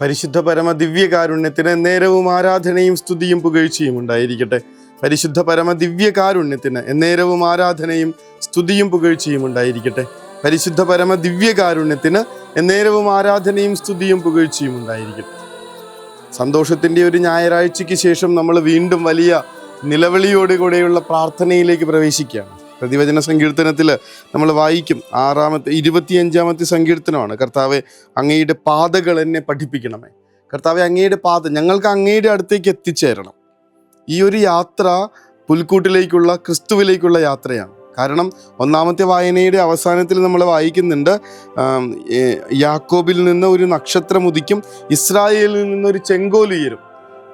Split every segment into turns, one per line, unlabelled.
പരിശുദ്ധ പരമ ദിവ്യകാരുണ്യത്തിന് എന്നേരവും ആരാധനയും സ്തുതിയും പുകഴ്ചയും ഉണ്ടായിരിക്കട്ടെ. പരിശുദ്ധ പരമ ദിവ്യകാരുണ്യത്തിന് എന്നേരവും ആരാധനയും സ്തുതിയും പുകഴ്ചയും ഉണ്ടായിരിക്കട്ടെ. പരിശുദ്ധ പരമ ദിവ്യകാരുണ്യത്തിന് എന്നേരവും ആരാധനയും സ്തുതിയും പുകഴ്ചയും ഉണ്ടായിരിക്കട്ടെ. സന്തോഷത്തിൻ്റെ ഒരു ഞായറാഴ്ചയ്ക്ക് ശേഷം നമ്മൾ വീണ്ടും വലിയ നിലവിളിയോടുകൂടെയുള്ള പ്രാർത്ഥനയിലേക്ക് പ്രവേശിക്കുകയാണ്. പ്രതിവചന സങ്കീർത്തനത്തിൽ നമ്മൾ വായിക്കും 25-ാമത്തെ സങ്കീർത്തനമാണ്. കർത്താവെ, അങ്ങയുടെ പാതകൾ എന്നെ പഠിപ്പിക്കണമേ. കർത്താവെ, അങ്ങയുടെ പാത ഞങ്ങൾക്ക് അങ്ങയുടെ അടുത്തേക്ക് എത്തിച്ചേരണം. ഈ ഒരു യാത്ര പുൽക്കൂട്ടിലേക്കുള്ള ക്രിസ്തുവിലേക്കുള്ള യാത്രയാണ്. കാരണം 1-ാമത്തെ വായനയുടെ അവസാനത്തിൽ നമ്മൾ വായിക്കുന്നുണ്ട്, യാക്കോബിൽ നിന്ന് ഒരു നക്ഷത്രം ഉദിക്കും, ഇസ്രായേലിൽ നിന്നൊരു ചെങ്കോൽ ഉയരും.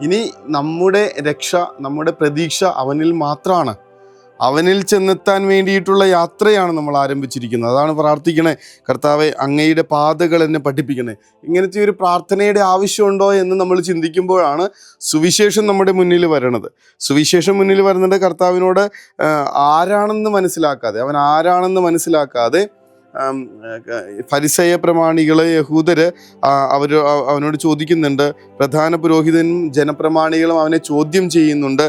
ഇനി നമ്മുടെ രക്ഷ, നമ്മുടെ പ്രതീക്ഷ അവനിൽ മാത്രമാണ്. അവനിൽ ചെന്നെത്താൻ വേണ്ടിയിട്ടുള്ള യാത്രയാണ് നമ്മൾ ആരംഭിച്ചിരിക്കുന്നത്. അതാണ് പ്രാർത്ഥിക്കണേ, കർത്താവെ അങ്ങയുടെ പാതകൾ എന്നെ പഠിപ്പിക്കണേ. ഇങ്ങനത്തെ ഒരു പ്രാർത്ഥനയുടെ ആവശ്യമുണ്ടോ എന്ന് നമ്മൾ ചിന്തിക്കുമ്പോഴാണ് സുവിശേഷം നമ്മുടെ മുന്നിൽ വരണത്. സുവിശേഷം മുന്നിൽ വരുന്നത് കർത്താവിനോട് ആരാണെന്ന് മനസ്സിലാക്കാതെ, അവൻ ആരാണെന്ന് മനസ്സിലാക്കാതെ ഫരിസേയ പ്രമാണികള്, യഹൂദര് അവനോട് ചോദിക്കുന്നുണ്ട്. പ്രധാന പുരോഹിതനും ജനപ്രമാണികളും അവനെ ചോദ്യം ചെയ്യുന്നുണ്ട്.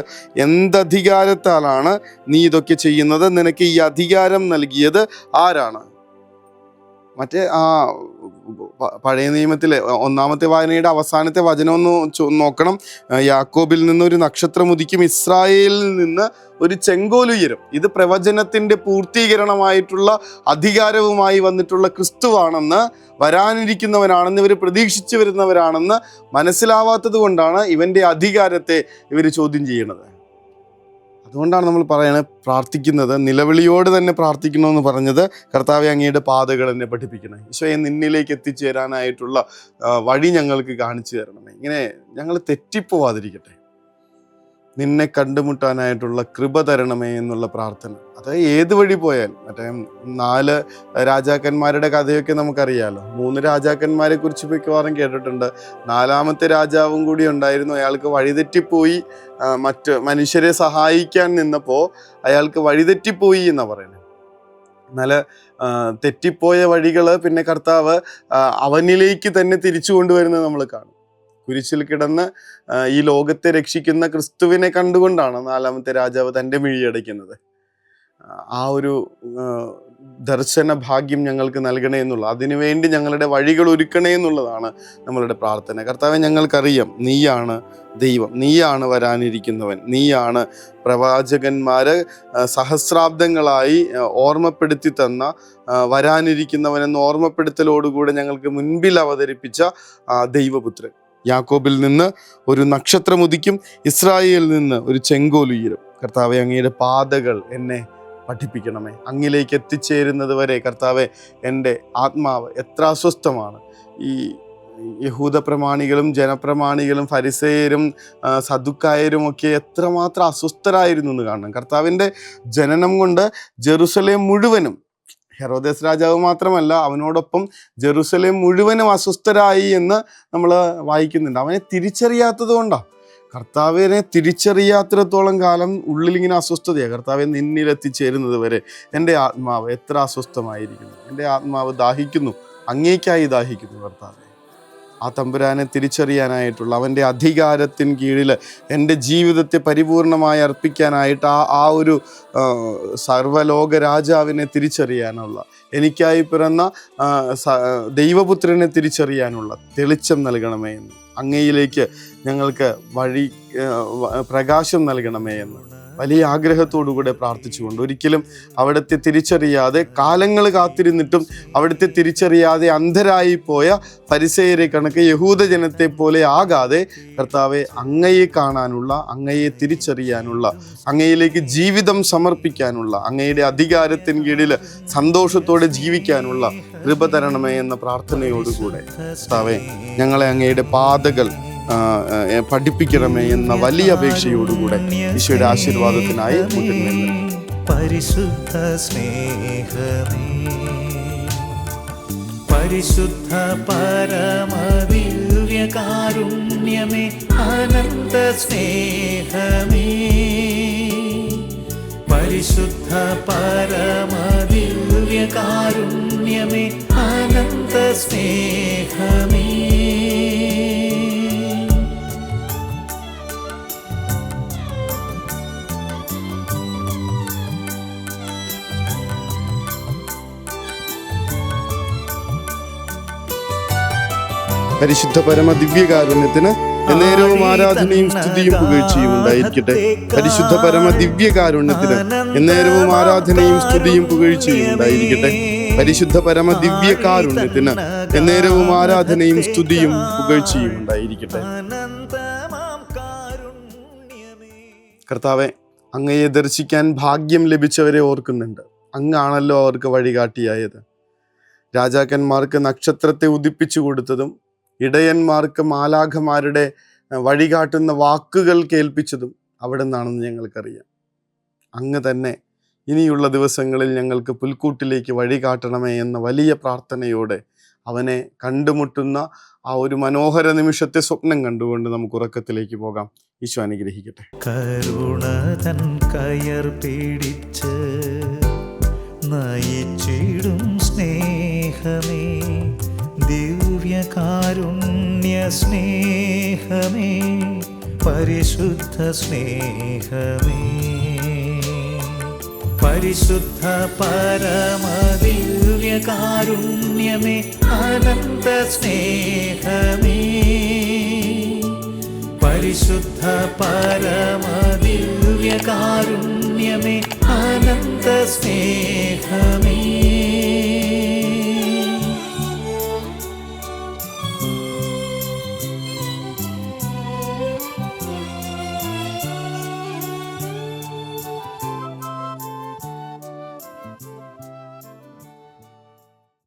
എന്തധികാരത്താലാണ് നീ ഇതൊക്കെ ചെയ്യുന്നത്? നിനക്ക് ഈ അധികാരം നൽകിയത് ആരാണ്? മറ്റേ പഴയ നിയമത്തിലെ 1-ാമത്തെ വായനയുടെ അവസാനത്തെ വചനം ഒന്ന് നോക്കണം. യാക്കോബിൽ നിന്നൊരു നക്ഷത്രം ഉദിക്കും, ഇസ്രായേലിൽ നിന്ന് ഒരു ചെങ്കോൽ ഉയരും. ഇത് പ്രവചനത്തിൻ്റെ പൂർത്തീകരണമായിട്ടുള്ള അധികാരവുമായി വന്നിട്ടുള്ള ക്രിസ്തുവാണെന്ന്, വരാനിരിക്കുന്നവനാണെന്ന് ഇവർ പ്രതീക്ഷിച്ചു വരുന്നവരാണെന്ന് മനസ്സിലാവാത്തത് കൊണ്ടാണ് ഇവൻ്റെ അധികാരത്തെ ഇവർ ചോദ്യം ചെയ്യണത്. അതുകൊണ്ടാണ് നമ്മൾ പ്രാർത്ഥിക്കുന്നത്, നിലവിളിയോട് തന്നെ പ്രാർത്ഥിക്കണമെന്ന് പറഞ്ഞത്. കർത്താവെ, അങ്ങയുടെ പാതകൾ എന്നെ പഠിപ്പിക്കണേ. ഈശോയെ, നിന്നിലേക്ക് എത്തിച്ചേരാനായിട്ടുള്ള വഴി ഞങ്ങൾക്ക് കാണിച്ചു തരണമേ. ഇങ്ങനെ ഞങ്ങൾ തെറ്റിപ്പോവാതിരിക്കട്ടെ. നിന്നെ കണ്ടുമുട്ടാനായിട്ടുള്ള കൃപ തരണമേ എന്നുള്ള പ്രാർത്ഥന. അത് ഏത് വഴി പോയാൽ, മറ്റേ 4 രാജാക്കന്മാരുടെ കഥയൊക്കെ നമുക്കറിയാലോ. 3 രാജാക്കന്മാരെ കുറിച്ച് മിക്കവാറും കേട്ടിട്ടുണ്ട്. 4-ാമത്തെ രാജാവും കൂടി ഉണ്ടായിരുന്നു. അയാൾക്ക് വഴിതെറ്റിപ്പോയി. മറ്റ് മനുഷ്യരെ സഹായിക്കാൻ നിന്നപ്പോൾ അയാൾക്ക് വഴിതെറ്റിപ്പോയി എന്നാണ് പറയുന്നത്. എന്നാൽ തെറ്റിപ്പോയ വഴികൾ പിന്നെ കർത്താവ് അവനിലേക്ക് തന്നെ തിരിച്ചു കൊണ്ടുവരുന്നത് നമ്മൾ കാണും. കുരിശിൽ കിടന്ന് ഈ ലോകത്തെ രക്ഷിക്കുന്ന ക്രിസ്തുവിനെ കണ്ടുകൊണ്ടാണ് 4-ാമത്തെ രാജാവ് തൻ്റെ മിഴിയടയ്ക്കുന്നത്. ആ ഒരു ദർശന ഭാഗ്യം ഞങ്ങൾക്ക് നൽകണേ എന്നുള്ള, അതിനുവേണ്ടി ഞങ്ങളുടെ വഴികൾ ഒരുക്കണേ എന്നുള്ളതാണ് നമ്മളുടെ പ്രാർത്ഥന. കർത്താവെ, ഞങ്ങൾക്കറിയാം നീയാണ് ദൈവം, നീയാണ് വരാനിരിക്കുന്നവൻ, നീയാണ് പ്രവാചകന്മാര് സഹസ്രാബ്ദങ്ങളായി ഓർമ്മപ്പെടുത്തി തന്ന വരാനിരിക്കുന്നവനെന്ന ഓർമ്മപ്പെടുത്തലോടുകൂടെ ഞങ്ങൾക്ക് മുൻപിൽ അവതരിപ്പിച്ച ദൈവപുത്രൻ. യാക്കോബിൽ നിന്ന് ഒരു നക്ഷത്രം ഉദിക്കും, ഇസ്രായേലിൽ നിന്ന് ഒരു ചെങ്കോൽ ഉയരും. കർത്താവെ, അങ്ങയുടെ പാതകൾ എന്നെ പഠിപ്പിക്കണമേ. അങ്ങിലേക്ക് എത്തിച്ചേരുന്നത് വരെ കർത്താവെ, എൻ്റെ ആത്മാവ് എത്ര അസ്വസ്ഥമാണ്. ഈ യഹൂദ പ്രമാണികളും ജനപ്രമാണികളും ഫരിസേയരും സദുക്കായരും ഒക്കെ എത്രമാത്രം അസ്വസ്ഥരായിരുന്നു എന്ന് കാണണം. കർത്താവിൻ്റെ ജനനം കൊണ്ട് ജെറുസലേം മുഴുവനും, ഹെറോദേസ് രാജാവ് മാത്രമല്ല, അവനോടൊപ്പം ജെറുസലേം മുഴുവനും അസ്വസ്ഥരായി എന്ന് നമ്മൾ വായിക്കുന്നുണ്ട്. അവനെ തിരിച്ചറിയാത്തത് കൊണ്ടാണ്. കർത്താവിനെ തിരിച്ചറിയാത്തിടത്തോളം കാലം ഉള്ളിലിങ്ങനെ അസ്വസ്ഥതയാണ്. കർത്താവെ, നിന്നിലെത്തിച്ചേരുന്നത് വരെ എൻ്റെ ആത്മാവ് എത്ര അസ്വസ്ഥമായിരിക്കുന്നു. എൻ്റെ ആത്മാവ് ദാഹിക്കുന്നു, അങ്ങേക്കായി ദാഹിക്കുന്നു. കർത്താവെ, ആ തമ്പുരാനെ തിരിച്ചറിയാനായിട്ടുള്ള, അവൻ്റെ അധികാരത്തിന് കീഴിൽ എൻ്റെ ജീവിതത്തെ പരിപൂർണമായി അർപ്പിക്കാനായിട്ട് ആ ഒരു സർവ്വലോക രാജാവിനെ തിരിച്ചറിയാനുള്ള, എനിക്കായി പിറന്ന ദൈവപുത്രനെ തിരിച്ചറിയാനുള്ള തെളിച്ചം നൽകണമേ എന്ന്, അങ്ങയിലേക്ക് ഞങ്ങൾക്ക് വഴി പ്രകാശം നൽകണമേ എന്ന് വലിയ ആഗ്രഹത്തോടുകൂടെ പ്രാർത്ഥിച്ചുകൊണ്ട്, ഒരിക്കലും അവിടുത്തെ തിരിച്ചറിയാതെ കാലങ്ങൾ കാത്തിരുന്നിട്ടും അവിടുത്തെ തിരിച്ചറിയാതെ അന്ധരായി പോയ ഫരിസേയരെ കണക്ക് യഹൂദജനത്തെ പോലെ ആകാതെ കർത്താവെ, അങ്ങയെ കാണാനുള്ള, അങ്ങയെ തിരിച്ചറിയാനുള്ള, അങ്ങയിലേക്ക് ജീവിതം സമർപ്പിക്കാനുള്ള, അങ്ങയുടെ അധികാരത്തിന് കീഴിൽ സന്തോഷത്തോടെ ജീവിക്കാനുള്ള കൃപ തരണമേ എന്ന പ്രാർത്ഥനയോടുകൂടെ കർത്താവെ, ഞങ്ങളെ അങ്ങയുടെ പാതകൾ പഠിപ്പിക്കണമേ എന്ന വലിയ അപേക്ഷയോടുകൂടെ ഈശോയുടെ ആശീർവാദത്തിനായി
പരിശുദ്ധ സ്നേഹമേ, പരിശുദ്ധ പരമദിവ്യകാരുണ്യമേ, അനന്ത സ്നേഹമേ, പരിശുദ്ധ പരമദിവ്യകാരുണ്യമേ, അനന്ത സ്നേഹമേ.
പരിശുദ്ധ പരമ ദിവ്യകാരുണ്യത്തിന് എന്നേരവും ആരാധനയും സ്തുതിയും പുകഴ്ചയും ഉണ്ടായിരിക്കട്ടെ. പരിശുദ്ധ പരമ ദിവ്യകാരുണ്യത്തിന് എന്നേരവും ആരാധനയും സ്തുതിയും പുകഴ്ചയും ഉണ്ടായിരിക്കട്ടെ. പരിശുദ്ധ പരമ ദിവ്യകാരുണ്യത്തിന് എന്നേരവും ആരാധനയും സ്തുതിയും പുകഴ്ചയും ഉണ്ടായിരിക്കട്ടെ. കർത്താവെ, അങ്ങയെ ദർശിക്കാൻ ഭാഗ്യം ലഭിച്ചവരെ ഓർക്കുന്നുണ്ട്. അങ്ങാണല്ലോ അവർക്ക് വഴികാട്ടിയായത്. രാജാക്കന്മാർക്ക് നക്ഷത്രത്തെ ഉദിപ്പിച്ചു കൊടുത്തതും ഇടയന്മാർക്ക് മാലാഖമാരുടെ വഴികാട്ടുന്ന വാക്കുകൾ കേൾപ്പിച്ചതും അവിടെ നിന്നാണെന്ന് ഞങ്ങൾക്കറിയാം. അങ്ങ് തന്നെ ഇനിയുള്ള ദിവസങ്ങളിൽ ഞങ്ങൾക്ക് പുൽക്കൂട്ടിലേക്ക് വഴികാട്ടണമേ എന്ന വലിയ പ്രാർത്ഥനയോടെ അവനെ കണ്ടുമുട്ടുന്ന ആ ഒരു മനോഹര നിമിഷത്തെ സ്വപ്നം കണ്ടുകൊണ്ട് നമുക്ക് ഉറക്കത്തിലേക്ക് പോകാം. ഈശോ അനുഗ്രഹിക്കട്ടെ.
കരുണതൻ കയർ പിടിച്ച് നയിച്ചിടും സ്നേഹമേ, ദിവ്യകാരുണ്യ സ്നേഹമേ, പരിശുദ്ധ സ്നേഹമേ, പരിശുദ്ധ പരമദിവ്യകാരുണ്യമേ, അനന്ത സ്നേഹമേ, പരിശുദ്ധ പരമദിവ്യകാരുണ്യമേ, അനന്ത സ്നേഹമേ.